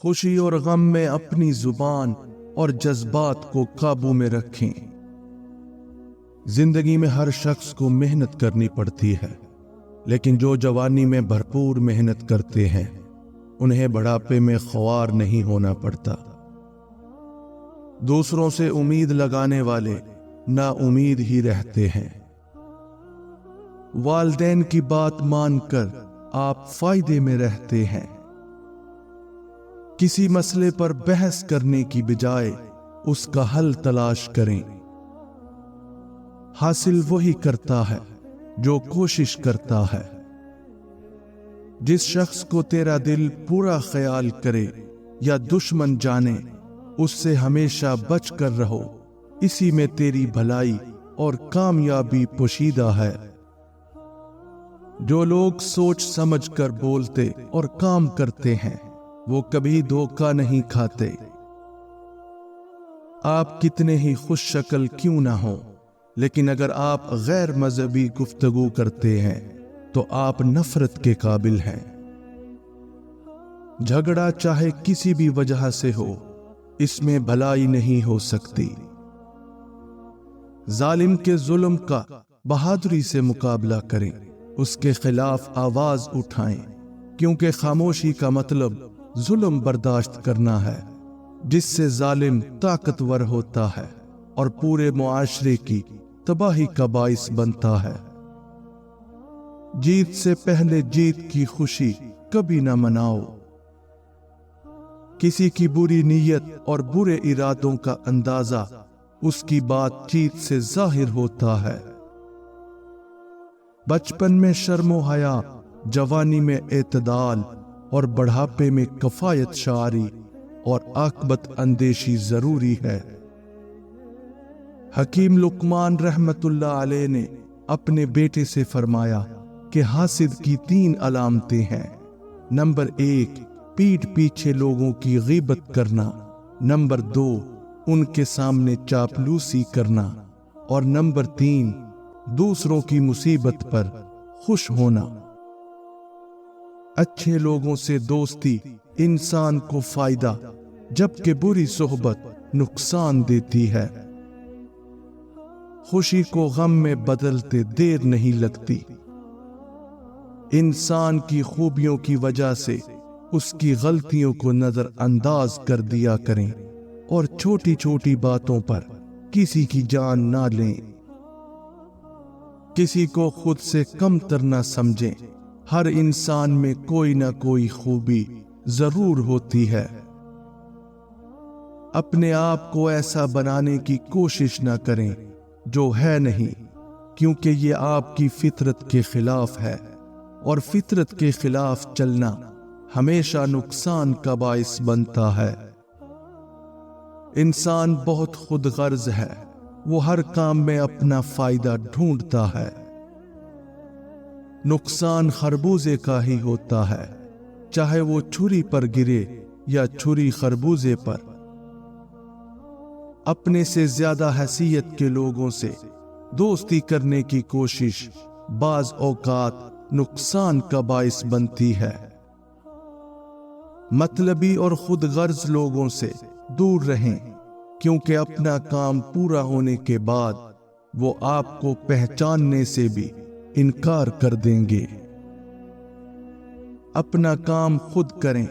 خوشی اور غم میں اپنی زبان اور جذبات کو قابو میں رکھیں۔ زندگی میں ہر شخص کو محنت کرنی پڑتی ہے، لیکن جو جوانی میں بھرپور محنت کرتے ہیں انہیں بڑھاپے میں خوار نہیں ہونا پڑتا۔ دوسروں سے امید لگانے والے نا امید ہی رہتے ہیں۔ والدین کی بات مان کر آپ فائدے میں رہتے ہیں۔ کسی مسئلے پر بحث کرنے کی بجائے اس کا حل تلاش کریں۔ حاصل وہی کرتا ہے جو کوشش کرتا ہے۔ جس شخص کو تیرا دل برا خیال کرے یا دشمن جانے، اس سے ہمیشہ بچ کر رہو، اسی میں تیری بھلائی اور کامیابی پوشیدہ ہے۔ جو لوگ سوچ سمجھ کر بولتے اور کام کرتے ہیں وہ کبھی دھوکہ نہیں کھاتے۔ آپ کتنے ہی خوش شکل کیوں نہ ہوں، لیکن اگر آپ غیر مذہبی گفتگو کرتے ہیں تو آپ نفرت کے قابل ہیں۔ جھگڑا چاہے کسی بھی وجہ سے ہو، اس میں بھلائی نہیں ہو سکتی۔ ظالم کے ظلم کا بہادری سے مقابلہ کریں، اس کے خلاف آواز اٹھائیں، کیونکہ خاموشی کا مطلب ظلم برداشت کرنا ہے، جس سے ظالم طاقتور ہوتا ہے اور پورے معاشرے کی تباہی کا باعث بنتا ہے۔ جیت سے پہلے جیت کی خوشی کبھی نہ مناؤ۔ کسی کی بری نیت اور برے ارادوں کا اندازہ اس کی بات چیت سے ظاہر ہوتا ہے۔ بچپن میں شرم و حیا، جوانی میں اعتدال اور بڑھاپے میں کفایت شعاری اور عاقبت اندیشی ضروری ہے۔ حکیم لقمان رحمت اللہ علیہ نے اپنے بیٹے سے فرمایا کہ حاسد کی 3 علامتیں ہیں۔ نمبر 1، پیٹھ پیچھے لوگوں کی غیبت کرنا۔ نمبر 2، ان کے سامنے چاپلوسی کرنا۔ اور نمبر 3، دوسروں کی مصیبت پر خوش ہونا۔ اچھے لوگوں سے دوستی انسان کو فائدہ، جبکہ بری صحبت نقصان دیتی ہے۔ خوشی کو غم میں بدلتے دیر نہیں لگتی۔ انسان کی خوبیوں کی وجہ سے اس کی غلطیوں کو نظر انداز کر دیا کریں اور چھوٹی چھوٹی باتوں پر کسی کی جان نہ لیں۔ کسی کو خود سے کم تر نہ سمجھیں، ہر انسان میں کوئی نہ کوئی خوبی ضرور ہوتی ہے۔ اپنے آپ کو ایسا بنانے کی کوشش نہ کریں جو ہے نہیں، کیونکہ یہ آپ کی فطرت کے خلاف ہے، اور فطرت کے خلاف چلنا ہمیشہ نقصان کا باعث بنتا ہے۔ انسان بہت خود غرض ہے، وہ ہر کام میں اپنا فائدہ ڈھونڈتا ہے۔ نقصان خربوزے کا ہی ہوتا ہے، چاہے وہ چھری پر گرے یا چھری خربوزے پر۔ اپنے سے زیادہ حیثیت کے لوگوں سے دوستی کرنے کی کوشش بعض اوقات نقصان کا باعث بنتی ہے۔ مطلبی اور خود غرض لوگوں سے دور رہیں، کیونکہ اپنا کام پورا ہونے کے بعد وہ آپ کو پہچاننے سے بھی انکار کر دیں گے۔ اپنا کام خود کریں،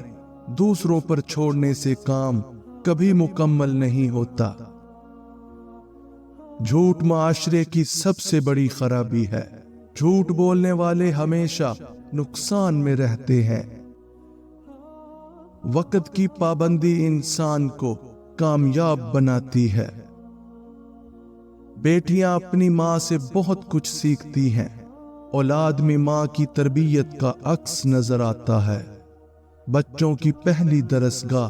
دوسروں پر چھوڑنے سے کام کبھی مکمل نہیں ہوتا۔ جھوٹ معاشرے کی سب سے بڑی خرابی ہے۔ جھوٹ بولنے والے ہمیشہ نقصان میں رہتے ہیں۔ وقت کی پابندی انسان کو کامیاب بناتی ہے۔ بیٹیاں اپنی ماں سے بہت کچھ سیکھتی ہیں۔ اولاد میں ماں کی تربیت کا عکس نظر آتا ہے۔ بچوں کی پہلی درسگاہ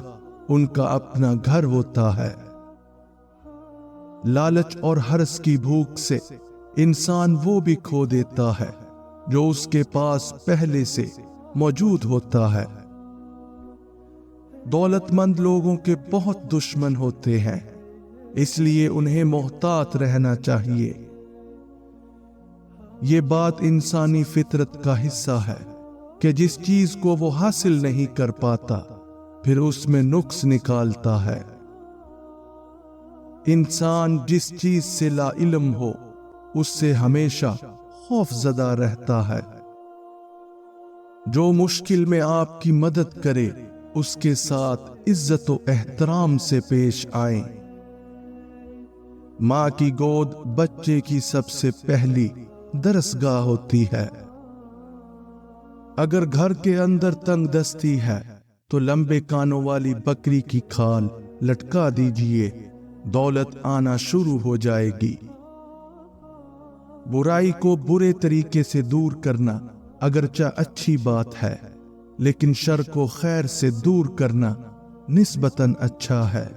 ان کا اپنا گھر ہوتا ہے۔ لالچ اور ہرس کی بھوک سے انسان وہ بھی کھو دیتا ہے جو اس کے پاس پہلے سے موجود ہوتا ہے۔ دولت مند لوگوں کے بہت دشمن ہوتے ہیں، اس لیے انہیں محتاط رہنا چاہیے۔ یہ بات انسانی فطرت کا حصہ ہے کہ جس چیز کو وہ حاصل نہیں کر پاتا پھر اس میں نقص نکالتا ہے۔ انسان جس چیز سے لا علم ہو اس سے ہمیشہ خوف زدہ رہتا ہے۔ جو مشکل میں آپ کی مدد کرے اس کے ساتھ عزت و احترام سے پیش آئیں۔ ماں کی گود بچے کی سب سے پہلی درسگاہ ہوتی ہے۔ اگر گھر کے اندر تنگ دستی ہے تو لمبے کانوں والی بکری کی کھال لٹکا دیجئے، دولت آنا شروع ہو جائے گی۔ برائی کو برے طریقے سے دور کرنا اگرچہ اچھی بات ہے، لیکن شر کو خیر سے دور کرنا نسبتاً اچھا ہے۔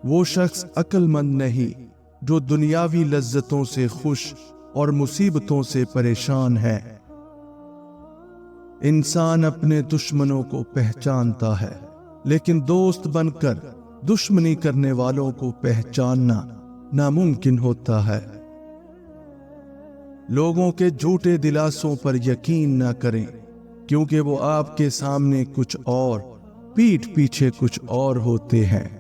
وہ شخص عقل مند نہیں جو دنیاوی لذتوں سے خوش اور مصیبتوں سے پریشان ہے۔ انسان اپنے دشمنوں کو پہچانتا ہے، لیکن دوست بن کر دشمنی کرنے والوں کو پہچاننا ناممکن ہوتا ہے۔ لوگوں کے جھوٹے دلاسوں پر یقین نہ کریں، کیونکہ وہ آپ کے سامنے کچھ اور، پیٹھ پیچھے کچھ اور ہوتے ہیں۔